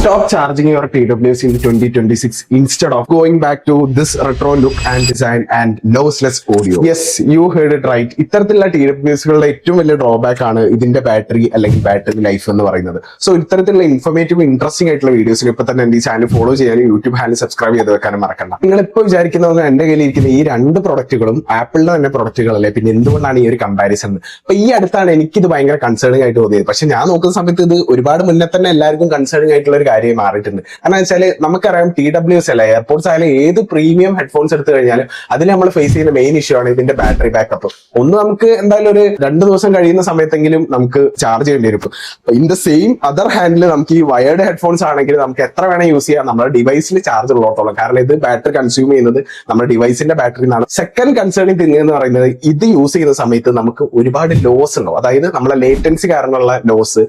Stop charging your TWS in 2026 instead of going back to this retro look and design and lossless audio. Yes, you heard it right. ഇത്തരത്തിലുള്ള TWSകളുടെ ഏറ്റവും വലിയ drawback ആണ് ഇതിന്റെ battery അല്ലെങ്കിൽ battery life എന്ന് പറയുന്നത്. So ഇത്തരത്തിലുള്ള informative interesting ആയിട്ടുള്ള വീഡിയോസിന് ഇപ്പൊ തന്നെ എന്റെ ഈ ചാനൽ ഫോളോ ചെയ്യാനും യൂട്യൂബ് ഹാൻഡിൽ സബ്സ്ക്രൈബ് ചെയ്ത് വെക്കാനും മറക്കണ്ട. നിങ്ങൾ ഇപ്പോൾ വിചാരിക്കുന്നത് എന്റെ കയ്യിൽ ഇരിക്കുന്ന ഈ രണ്ട് പ്രൊഡക്റ്റുകളും ആപ്പിളിന്റെ തന്നെ പ്രൊഡക്റ്റുകളല്ലേ, പിന്നെ എന്തുകൊണ്ടാണ് ഈ ഒരു കമ്പാരിസൺ? അപ്പൊ ഈ അടുത്താണ് എനിക്കിത് ഭയങ്കര കൺസേണിംഗ് ആയിട്ട് തോന്നിയത്. പക്ഷെ ഞാൻ നോക്കുന്ന സമയത്ത് ഇത് ഒരുപാട് മുന്നേ തന്നെ എല്ലാവർക്കും കൺസേണിംഗ് ആയിട്ടുള്ള ഒരു കാര്യം മാറിയിട്ടുണ്ട്. കാരണം വെച്ചാൽ നമുക്കറിയാം TWS അല്ല, എയർപോർട്സ് ആയാലും ഏത് പ്രീമിയം ഹെഡ്ഫോൺസ് എടുത്തു കഴിഞ്ഞാലും അതിൽ നമ്മൾ ഫേസ് ചെയ്യുന്ന മെയിൻ ഇഷ്യൂ ആണ് ഇതിന്റെ ബാറ്ററി ബാക്കപ്പ്. ഒന്ന് നമുക്ക് എന്തായാലും ഒരു 2 ദിവസം കഴിയുന്ന സമയത്തെങ്കിലും നമുക്ക് ചാർജ് ചെയ്യേണ്ടി വരും. In the same other handle നമുക്ക് ഈ വയർഡ് ഹെഡ്ഫോൺസ് ആണെങ്കിൽ നമുക്ക് എത്ര വേണം യൂസ് ചെയ്യാം, നമ്മുടെ ഡിവൈസിൽ ചാർജ് ഉള്ളത്തോളം. കാരണം ഇത് ബാറ്ററി കൺസ്യൂം ചെയ്യുന്നത് നമ്മുടെ ഡിവൈസിന്റെ ബാറ്ററി എന്നാണ്. സെക്കൻഡ് കൺസേണിംഗ് തിങ് എന്ന് പറയുന്നത് ഇത് യൂസ് ചെയ്യുന്ന സമയത്ത് നമുക്ക് ഒരുപാട് ലോസ് ഉണ്ടാവും. അതായത് നമ്മളെ ലേറ്റൻസി കാരണമുള്ള ലോസ്.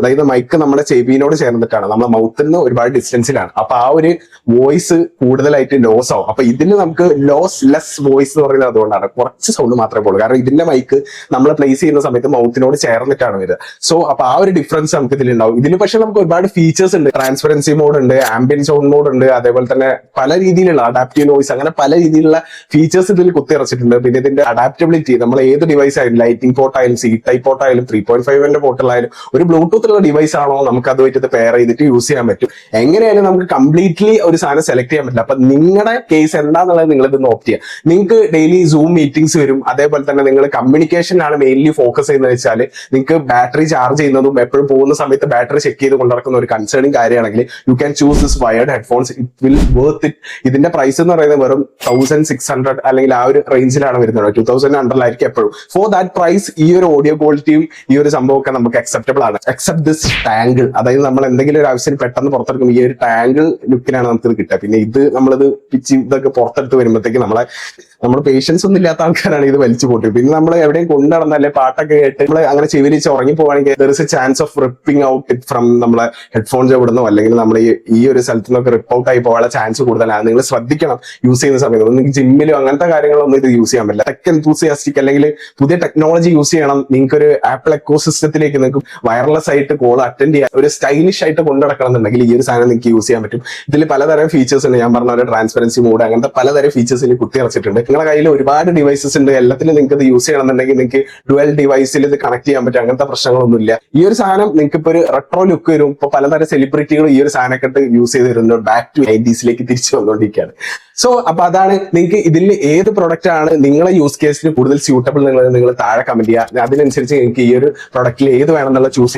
അതായത് മൈക്ക് നമ്മുടെ ചെവിയിനോട് ചേർന്നിട്ടാണ്, നമ്മുടെ മൗത്തിൽ നിന്ന് ഒരുപാട് ഡിസ്റ്റൻസിലാണ്. അപ്പൊ ആ ഒരു വോയിസ് കൂടുതലായിട്ട് ലോസ് ആവും. അപ്പൊ ഇതിന് നമുക്ക് ലോസ് ലെസ് വോയിസ് എന്ന് പറയുന്നത് അതുകൊണ്ടാണ്. കുറച്ച് സൗണ്ട് മാത്രമേ പോകുള്ളൂ. കാരണം ഇതിന്റെ മൈക്ക് നമ്മൾ പ്ലേസ് ചെയ്യുന്ന സമയത്ത് മൗത്തിനോട് ചേർന്നിട്ടാണ് വരിക. സോ അപ്പൊ ആ ഒരു ഡിഫറൻസ് നമുക്ക് ഇതിലുണ്ടാവും. ഇതിന് പക്ഷെ നമുക്ക് ഒരുപാട് ഫീച്ചേഴ്സ് ഉണ്ട്. ട്രാൻസ്പെറൻസി മോഡ് ഉണ്ട്, ആംബിയൻ സൗണ്ട് മോഡ് ഉണ്ട്, അതേപോലെ തന്നെ പല രീതിയിലുള്ള അഡാപ്റ്റീവ് നോയ്സ്, അങ്ങനെ പല രീതിയിലുള്ള ഫീച്ചേഴ്സ് ഇതിൽ കുത്തിയിറച്ചിട്ടുണ്ട്. പിന്നെ ഇതിന്റെ അഡാപ്റ്റബിലിറ്റി, നമ്മൾ ഏത് ഡിവൈസ് ആയാലും, ലൈറ്റിംഗ് പോർട്ട് ആയാലും, സി ടൈപ്പ് പോർട്ട് ആയാലും, 3.5 പോർട്ടിലായാലും, ഒരു ബ്ലൂടൂത്തുള്ള ഡിവൈസ് ആണോ നമുക്ക് അതുമായിട്ട് ഇത് പെയർ ചെയ്തിട്ട് യൂസ് ചെയ്യാൻ പറ്റും. എങ്ങനെയായാലും നമുക്ക് കംപ്ലീറ്റ്ലി ഒരു സാധനം സെലക്ട് ചെയ്യാൻ പറ്റില്ല. അപ്പൊ നിങ്ങളുടെ കേസ് എന്താന്നുള്ളത് നിങ്ങൾ ഇത് നോട്ട് ചെയ്യുക. നിങ്ങൾക്ക് ഡെയിലി സൂം മീറ്റിംഗ്സ് വരും, അതേപോലെ തന്നെ നിങ്ങൾ കമ്മ്യൂണിക്കേഷനാണ് മെയിൻലി ഫോക്കസ് ചെയ്യുന്നത് വെച്ചാൽ നിങ്ങൾക്ക് ബാറ്ററി ചാർജ് ചെയ്യുന്നതും എപ്പോഴും പോകുന്ന സമയത്ത് ബാറ്ററി ചെക്ക് ചെയ്ത് കൊണ്ടിറക്കുന്ന ഒരു കൺസേണിംഗ് കാര്യമാണെങ്കിൽ you can choose this wired headphones. It will worth it. ഇതിന്റെ പ്രൈസ് എന്ന് പറയുന്നത് വെറും 1600 അല്ലെങ്കിൽ ആ ഒരു റേഞ്ചിലാണ് വരുന്നത്. 2000 അണ്ടറിലായിരിക്കും എപ്പോഴും. ഫോർ ദാറ്റ് പ്രൈസ് ഈ ഒരു ഓഡിയോ ക്വാളിറ്റിയും ഈ ഒരു സംഭവമൊക്കെ നമുക്ക് അക്സെപ്റ്റബിൾ ആണ്. എക്സെപ്റ്റ് ദിസ് ടാങ്കിൾ, അതായത് നമ്മൾ എന്തെങ്കിലും ഒരു ആവശ്യം പെട്ടെന്ന് പുറത്തെടുക്കും ഈ ഒരു ടാങ്കിൾ ലുക്കിനാണ് നമുക്കിത് കിട്ടുക. പിന്നെ ഇത് നമ്മളിത് പിച്ച് ഇതൊക്കെ പുറത്തെടുത്ത് വരുമ്പോഴത്തേക്ക് നമ്മൾ പേഷ്യൻസ് ഒന്നും ഇല്ലാത്ത ആൾക്കാരാണ് ഇത് വലിച്ചു പൊട്ടി. പിന്നെ നമ്മൾ എവിടെയും കൊണ്ടുനടന്നല്ലേ പാട്ടൊക്കെ കേട്ട് നമ്മൾ അങ്ങനെ ചെവിലിച്ച് ഉറങ്ങി പോവാണെങ്കിൽ there is A chance of ripping out it from നമ്മളെ ഹെഡ്ഫോൺസ് എവിടുന്നോ, അല്ലെങ്കിൽ നമ്മൾ ഈ ഒരു സ്ഥലത്ത് നിന്നൊക്കെ റിപ്പ് ഔട്ട് ആയി പോകാനുള്ള ചാൻസ് കൂടുതലാണ്. നിങ്ങൾ ശ്രദ്ധിക്കണം യൂസ് ചെയ്യുന്ന സമയത്ത്. നിങ്ങൾക്ക് ജിമ്മിലോ അങ്ങനത്തെ കാര്യങ്ങളൊന്നും ഇത് യൂസ് ചെയ്യാൻ പറ്റില്ല. ടെക് എൻതൂസിയാസ്റ്റിക് അല്ലെങ്കിൽ പുതിയ ടെക്നോളജി യൂസ് ചെയ്യണം. നിങ്ങൾക്ക് ഒരു ആപ്പിൾ എക്കോ സിസ്റ്റത്തിലേക്ക് നിങ്ങൾക്ക് വയർലെസ് ആയിട്ട് കോൾ അറ്റൻഡ് ചെയ്യാൻ, ഒരു സ്റ്റൈലിഷ് ആയിട്ട് കൊണ്ടുനടക്കണം എന്നുണ്ടെങ്കിൽ ഈ ഒരു സാധനം നിങ്ങൾക്ക് യൂസ് ചെയ്യാൻ പറ്റും. ഇതിൽ പലതരം ഫീച്ചേഴ്സ് ഉണ്ട്. ഞാൻ പറഞ്ഞ ഒരു ട്രാൻസ്പെറൻസി മോഡ്, അങ്ങനത്തെ പലതരം ഫീച്ചേഴ്സ് ഇതിൽ കുത്തിയിറച്ചിട്ടുണ്ട്. നിങ്ങളുടെ കയ്യിൽ ഒരുപാട് ഡിവൈസസ് ഉണ്ട്, എല്ലാത്തിലും നിങ്ങൾക്ക് ഇത് യൂസ് ചെയ്യണമെന്നുണ്ടെങ്കിൽ നിങ്ങൾക്ക് ഡുവൽ ഡിവൈസിൽ ഇത് കണക്ട് ചെയ്യാൻ പറ്റും. അങ്ങനത്തെ പ്രശ്നങ്ങളൊന്നുമില്ല. ഈ ഒരു സാധനം നിങ്ങൾക്ക് ഇപ്പൊ ഒരു റെട്രോ ലുക്ക് വരും. ഇപ്പൊ പലതരം സെലിബ്രിറ്റികൾ ഈ ഒരു സാധനമൊക്കെ യൂസ് ചെയ്ത് വരുന്നുണ്ട്. ബാക്ക് ടു 90s തിരിച്ചു വന്നുകൊണ്ടിരിക്കുകയാണ്. സോ അപ്പൊ അതാണ്, നിങ്ങൾക്ക് ഇതിൽ ഏത് പ്രൊഡക്റ്റ് ആണ് നിങ്ങളെ യൂസ് കേസിന് കൂടുതൽ സ്യൂട്ടബിൾ നിങ്ങൾ താഴെ കമന്റ് ചെയ്യുക. അതിനനുസരിച്ച് നിങ്ങൾക്ക് ഈ ഒരു പ്രൊഡക്റ്റിൽ ഏത് വേണമെന്നുള്ള ചൂസ്